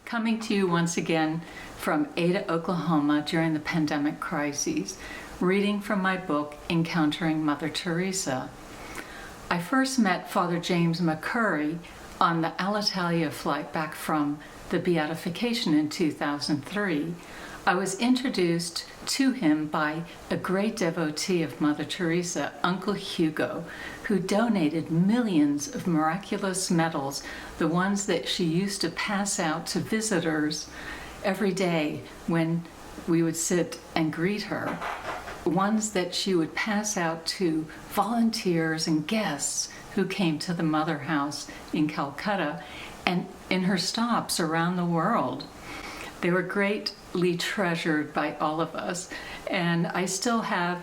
Coming to you once again from Ada, Oklahoma during the pandemic crises, reading from my book, Encountering Mother Teresa. I first met Father James McCurry on the Alitalia flight back from the Beatification in 2003. I was introduced to him by a great devotee of Mother Teresa, Uncle Hugo, who donated millions of miraculous medals, the ones that she used to pass out to visitors every day when we would sit and greet her, ones that she would pass out to volunteers and guests who came to the Mother House in Calcutta and in her stops around the world. They were greatly treasured by all of us, and I still have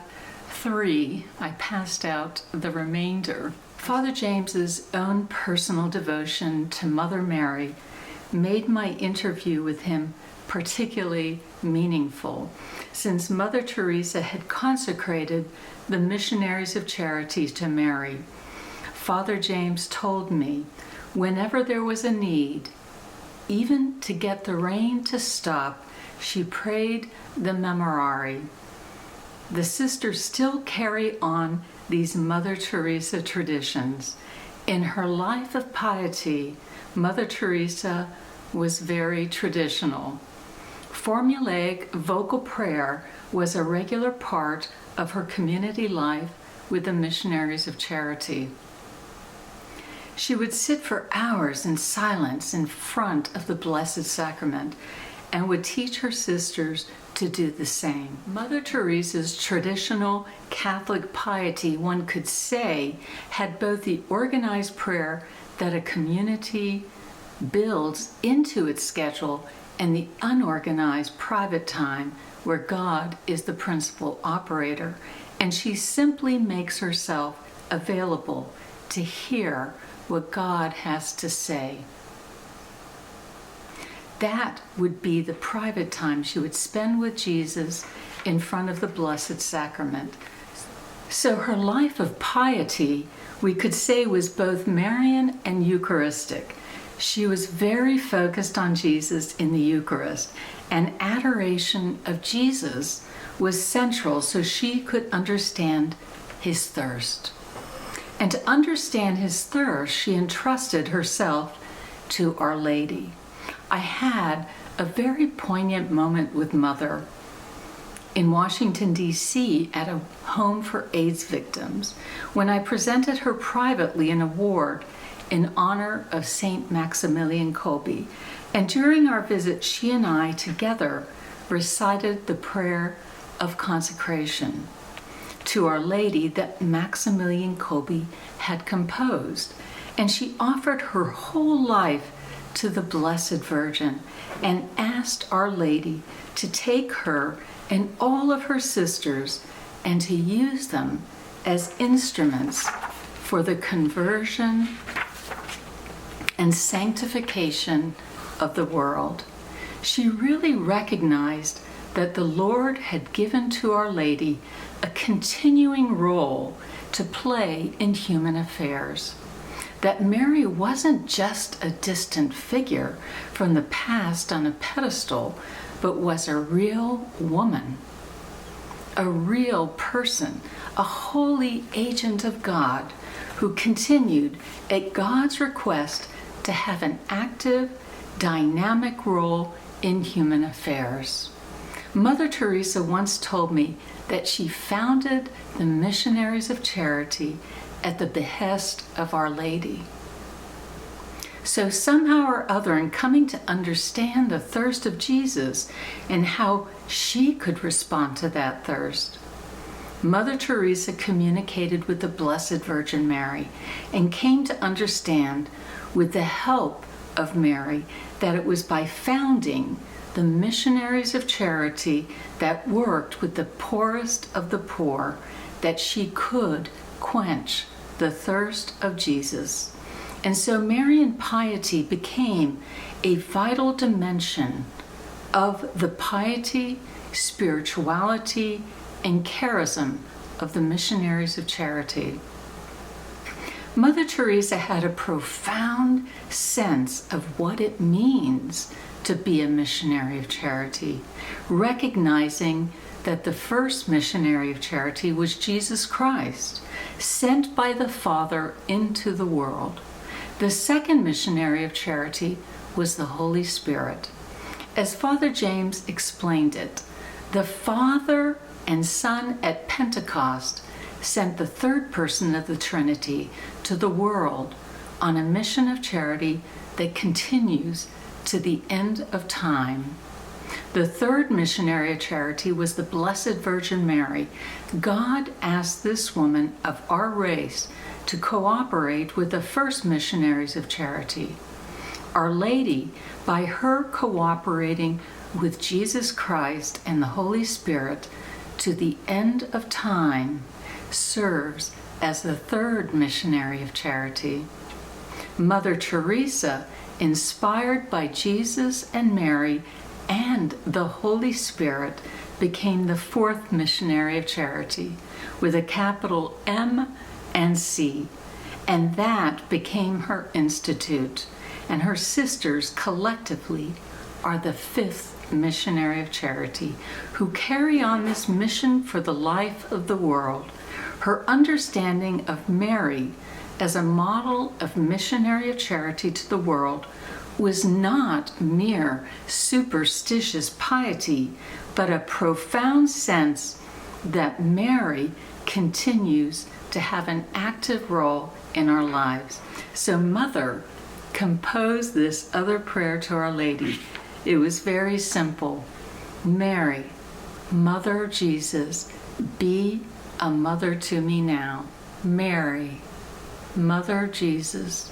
3. I passed out the remainder. Father James's own personal devotion to Mother Mary made my interview with him particularly meaningful, since Mother Teresa had consecrated the missionaries of charity to Mary. Father James told me, whenever there was a need, even to get the rain to stop, she prayed the Memorare. The sisters still carry on these Mother Teresa traditions. In her life of piety, Mother Teresa was very traditional. Formulaic vocal prayer was a regular part of her community life with the missionaries of charity. She would sit for hours in silence in front of the Blessed Sacrament and would teach her sisters to do the same. Mother Teresa's traditional Catholic piety, one could say, had both the organized prayer that a community builds into its schedule and the unorganized private time where God is the principal operator, and she simply makes herself available to hear what God has to say. That would be the private time she would spend with Jesus in front of the Blessed Sacrament. So her life of piety, we could say, was both Marian and Eucharistic. She was very focused on Jesus in the Eucharist, and adoration of Jesus was central so she could understand his thirst. And to understand his thirst, she entrusted herself to Our Lady. I had a very poignant moment with Mother in Washington, D.C. at a home for AIDS victims when I presented her privately an award in honor of St. Maximilian Kolbe. And during our visit, she and I together recited the prayer of consecration to Our Lady that Maximilian Kolbe had composed. And she offered her whole life to the Blessed Virgin and asked Our Lady to take her and all of her sisters and to use them as instruments for the conversion and sanctification of the world. She really recognized that the Lord had given to Our Lady a continuing role to play in human affairs. That Mary wasn't just a distant figure from the past on a pedestal, but was a real woman, a real person, a holy agent of God who continued, at God's request, to have an active, dynamic role in human affairs. Mother Teresa once told me that she founded the missionaries of charity at the behest of Our Lady. So somehow or other, in coming to understand the thirst of Jesus and how she could respond to that thirst, Mother Teresa communicated with the Blessed Virgin Mary and came to understand, with the help of Mary, that it was by founding the missionaries of charity that worked with the poorest of the poor that she could quench the thirst of Jesus. And so Marian piety became a vital dimension of the piety, spirituality, and charism of the missionaries of charity. Mother Teresa had a profound sense of what it means to be a missionary of charity, recognizing that the first missionary of charity was Jesus Christ, sent by the Father into the world. The second missionary of charity was the Holy Spirit. As Father James explained it, the Father and Son at Pentecost sent the third person of the Trinity to the world on a mission of charity that continues to the end of time. The third missionary of charity was the Blessed Virgin Mary. God asked this woman of our race to cooperate with the first missionaries of charity. Our Lady, by her cooperating with Jesus Christ and the Holy Spirit to the end of time, serves as the third missionary of charity. Mother Teresa, inspired by Jesus and Mary and the Holy Spirit, became the fourth missionary of charity with a capital M and C, and that became her institute, and her sisters collectively are the fifth missionary of charity who carry on this mission for the life of the world. Her understanding of Mary as a model of missionary of charity to the world was not mere superstitious piety, but a profound sense that Mary continues to have an active role in our lives. So Mother composed this other prayer to Our Lady. It was very simple. Mary, Mother of Jesus, be a mother to me now. Mary, Mother of Jesus,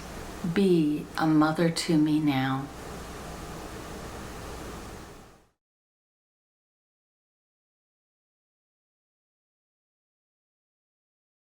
be a mother to me now.